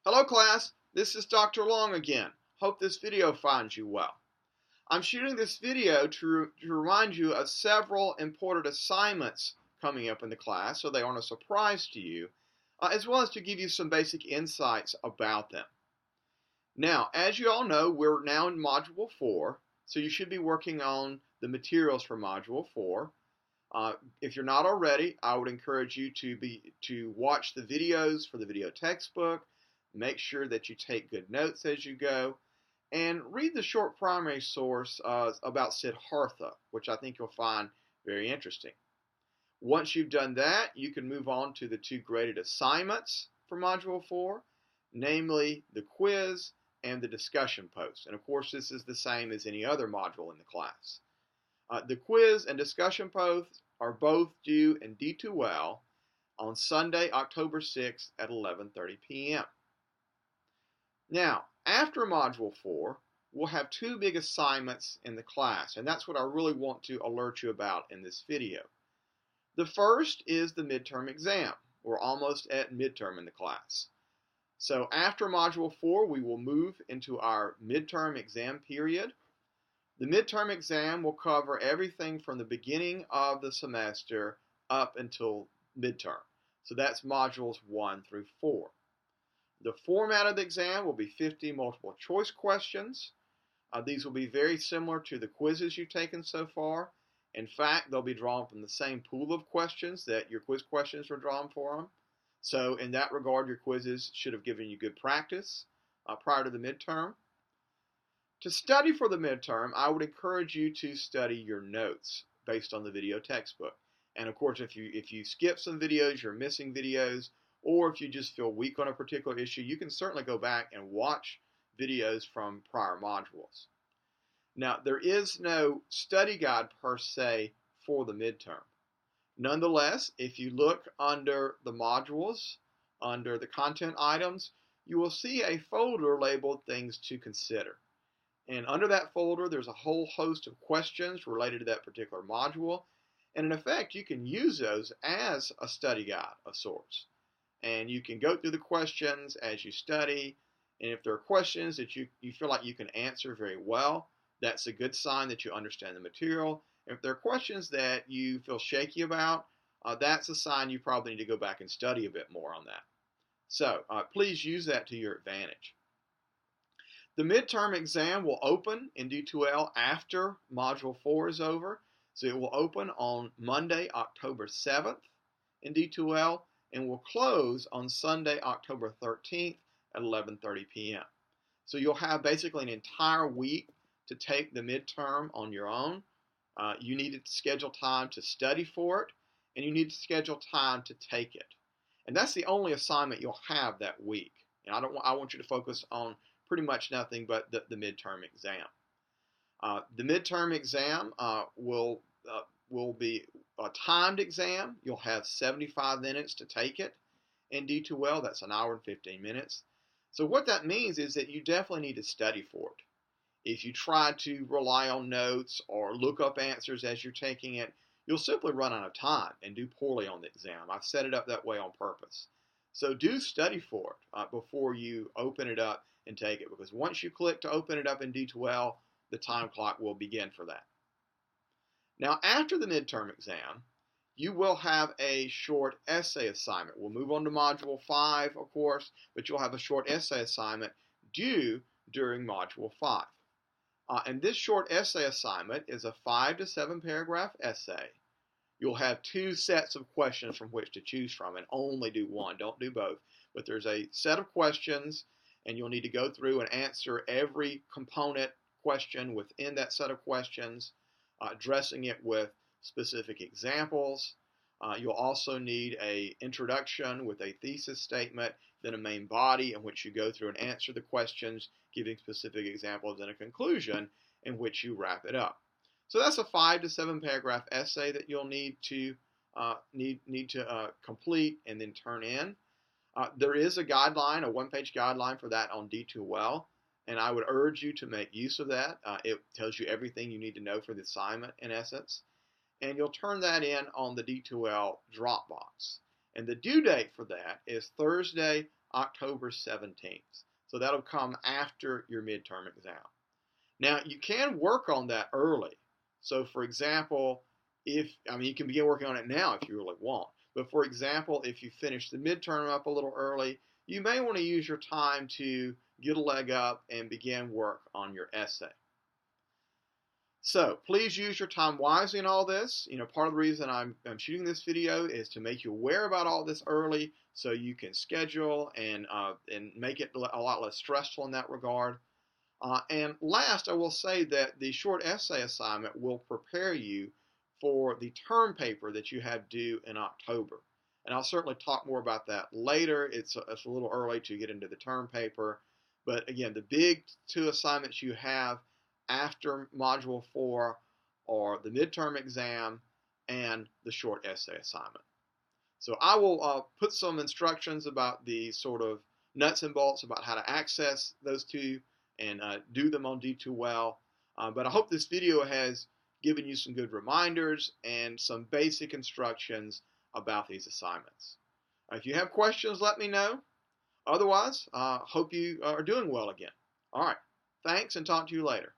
Hello class, this is Dr. Long again. Hope this video finds you well. I'm shooting this video to remind you of several important assignments coming up in the class so they aren't a surprise to you, as well as to give you some basic insights about them. Now, as you all know, we're now in Module 4, so you should be working on the materials for Module 4. If you're not already, I would encourage you to watch the videos for the video textbook. Make sure that you take good notes as you go, and read the short primary source about Siddhartha, which I think you'll find very interesting. Once you've done that, you can move on to the two graded assignments for Module 4, namely the quiz and the discussion post. And of course, this is the same as any other module in the class. The quiz and discussion post are both due in D2L on Sunday, October 6th at 11:30 p.m. Now, after Module 4, we'll have two big assignments in the class, and that's what I really want to alert you about in this video. The first is the midterm exam. We're almost at midterm in the class. So after Module 4, we will move into our midterm exam period. The midterm exam will cover everything from the beginning of the semester up until midterm. So that's modules 1 through 4. The format of the exam will be 50 multiple choice questions. These will be very similar to the quizzes you've taken so far. In fact, they'll be drawn from the same pool of questions that your quiz questions were drawn from. So in that regard, your quizzes should have given you good practice prior to the midterm. To study for the midterm, I would encourage you to study your notes based on the video textbook. And of course, if you skip some videos, you're missing videos, or if you just feel weak on a particular issue, you can certainly go back and watch videos from prior modules. Now, there is no study guide per se for the midterm. Nonetheless, if you look under the modules, under the content items, you will see a folder labeled Things to Consider. And under that folder, there's a whole host of questions related to that particular module. And in effect, you can use those as a study guide of sorts. And you can go through the questions as you study. And if there are questions that you feel like you can answer very well, that's a good sign that you understand the material. And if there are questions that you feel shaky about, that's a sign you probably need to go back and study a bit more on that. So please use that to your advantage. The midterm exam will open in D2L after Module 4 is over. So it will open on Monday, October 7th in D2L, and will close on Sunday, October 13th at 11:30 p.m. So you'll have basically an entire week to take the midterm on your own. You need to schedule time to study for it, and you need to schedule time to take it. And that's the only assignment you'll have that week. And I want you to focus on pretty much nothing but the midterm exam. The midterm exam will be a timed exam. You'll have 75 minutes to take it in D2L. That's an hour and 15 minutes. So what that means is that you definitely need to study for it. If you try to rely on notes or look up answers as you're taking it, you'll simply run out of time and do poorly on the exam. I've set it up that way on purpose. So do study for it before you open it up and take it, because once you click to open it up in D2L, the time clock will begin for that. Now, after the midterm exam, you will have a short essay assignment. We'll move on to Module 5, of course, but you'll have a short essay assignment due during Module 5. And this short essay assignment is a 5 to 7 paragraph essay. You'll have two sets of questions from which to choose from, and only do one. Don't do both. But there's a set of questions, and you'll need to go through and answer every component question within that set of questions, addressing it with specific examples. You'll also need an introduction with a thesis statement, then a main body in which you go through and answer the questions, giving specific examples, and a conclusion in which you wrap it up. So that's a 5 to 7 paragraph essay that you'll need to complete and then turn in. There is a guideline, a one-page guideline for that on D2L, and I would urge you to make use of that. It tells you everything you need to know for the assignment in essence. And you'll turn that in on the D2L Dropbox. And the due date for that is Thursday, October 17th. So that'll come after your midterm exam. Now, you can work on that early. So, for example, you can begin working on it now if you really want. But for example, if you finish the midterm up a little early, you may want to use your time to get a leg up and begin work on your essay. So please use your time wisely in all this. Part of the reason I'm shooting this video is to make you aware about all this early so you can schedule and make it a lot less stressful in that regard. And last, I will say that the short essay assignment will prepare you for the term paper that you have due in October. And I'll certainly talk more about that later. It's a little early to get into the term paper. But again, the big two assignments you have after Module 4 are the midterm exam and the short essay assignment. So I will put some instructions about the sort of nuts and bolts about how to access those two and do them on D2Well. But I hope this video has given you some good reminders and some basic instructions about these assignments. If you have questions, let me know. Otherwise, hope you are doing well again. All right. Thanks, and talk to you later.